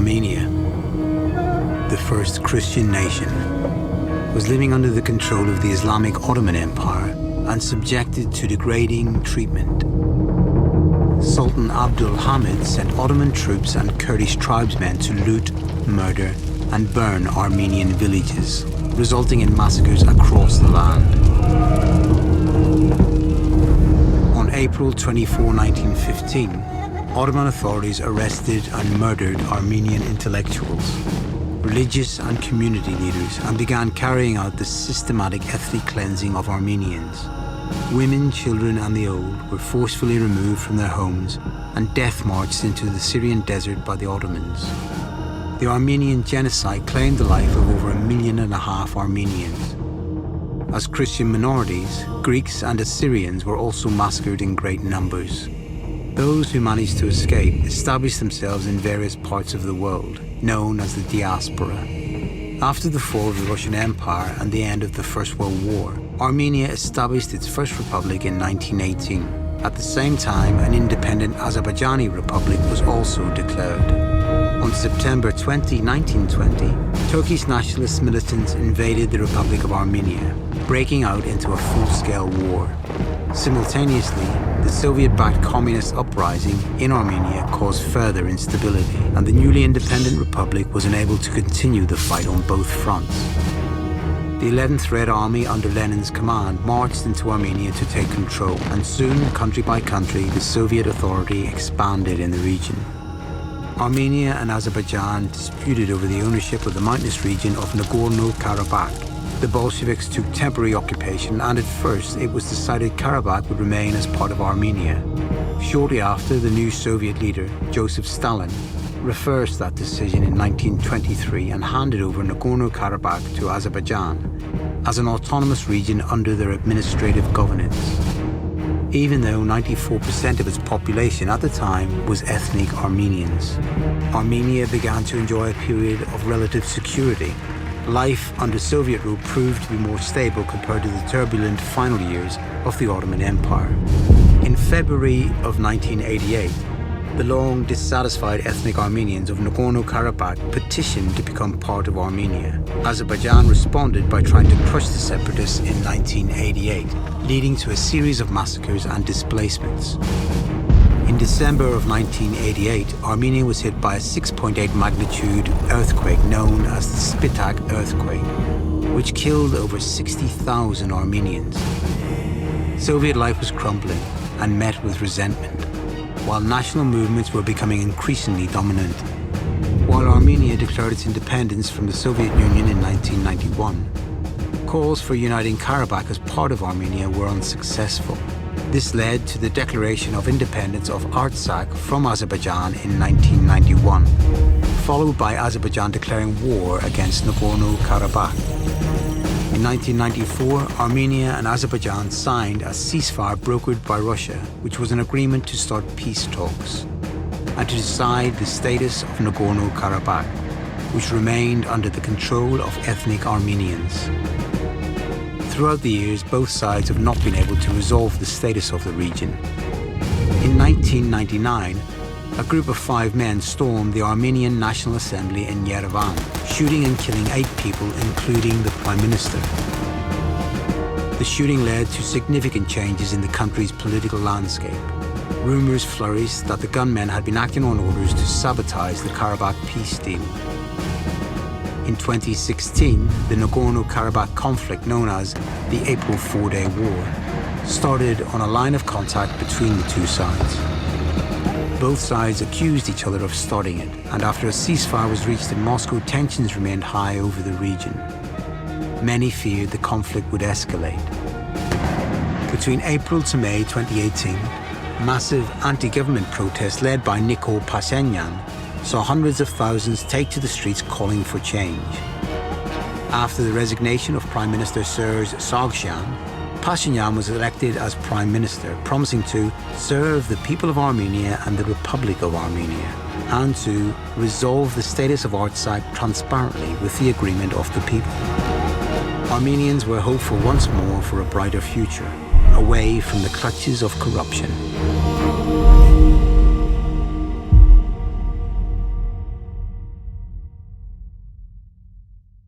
Armenia, the first Christian nation, was living under the control of the Islamic Ottoman Empire and subjected to degrading treatment. Sultan Abdul Hamid sent Ottoman troops and Kurdish tribesmen to loot, murder, and burn Armenian villages, resulting in massacres across the land. On April 24, 1915, Ottoman authorities arrested and murdered Armenian intellectuals, religious and community leaders, and began carrying out the systematic ethnic cleansing of Armenians. Women, children, and the old were forcefully removed from their homes and death marched into the Syrian desert by the Ottomans. The Armenian genocide claimed the life of over 1.5 million Armenians. As Christian minorities, Greeks and Assyrians were also massacred in great numbers. Those who managed to escape established themselves in various parts of the world, known as the diaspora. After the fall of the Russian Empire and the end of the First World War, Armenia established its first republic in 1918. At the same time, an independent Azerbaijani republic was also declared. On September 20, 1920, Turkish nationalist militants invaded the Republic of Armenia, breaking out into a full-scale war. Simultaneously, the Soviet-backed communist uprising in Armenia caused further instability, and the newly independent republic was unable to continue the fight on both fronts. The 11th Red Army under Lenin's command marched into Armenia to take control, and soon, country by country, the Soviet authority expanded in the region. Armenia and Azerbaijan disputed over the ownership of the mountainous region of Nagorno Karabakh. The Bolsheviks took temporary occupation, and at first it was decided Karabakh would remain as part of Armenia. Shortly after, the new Soviet leader, Joseph Stalin, reversed that decision in 1923 and handed over Nagorno Karabakh to Azerbaijan as an autonomous region under their administrative governance. Even though 94% of its population at the time was ethnic Armenians, Armenia began to enjoy a period of relative security. Life under Soviet rule proved to be more stable compared to the turbulent final years of the Ottoman Empire. In February of 1988, the long dissatisfied ethnic Armenians of Nagorno-Karabakh petitioned to become part of Armenia. Azerbaijan responded by trying to crush the separatists in 1988, leading to a series of massacres and displacements. In December of 1988, Armenia was hit by a 6.8 magnitude earthquake known as the Spitak earthquake, which killed over 60,000 Armenians. Soviet life was crumbling and met with resentment, while national movements were becoming increasingly dominant. While Armenia declared its independence from the Soviet Union in 1991, calls for uniting Karabakh as part of Armenia were unsuccessful. This led to the declaration of independence of Artsakh from Azerbaijan in 1991, followed by Azerbaijan declaring war against Nagorno Karabakh. In 1994, Armenia and Azerbaijan signed a ceasefire brokered by Russia, which was an agreement to start peace talks and to decide the status of Nagorno Karabakh, which remained under the control of ethnic Armenians. Throughout the years, both sides have not been able to resolve the status of the region. In 1999, a group of 5 men stormed the Armenian National Assembly in Yerevan, shooting and killing 8 people, including the Prime Minister. The shooting led to significant changes in the country's political landscape. Rumors flourished that the gunmen had been acting on orders to sabotage the Karabakh peace deal. In 2016, the Nagorno-Karabakh conflict, known as the April 4-Day War, started on a line of contact between the two sides. Both sides accused each other of starting it, and after a ceasefire was reached in Moscow, tensions remained high over the region. Many feared the conflict would escalate. Between April to May 2018, massive anti-government protests led by Nikol Pashinyan saw hundreds of thousands take to the streets calling for change. After the resignation of Prime Minister Serge Sargsyan, Pashinyan was elected as Prime Minister, promising to serve the people of Armenia and the Republic of Armenia, and to resolve the status of Artsakh transparently with the agreement of the people. Armenians were hopeful once more for a brighter future, away from the clutches of corruption.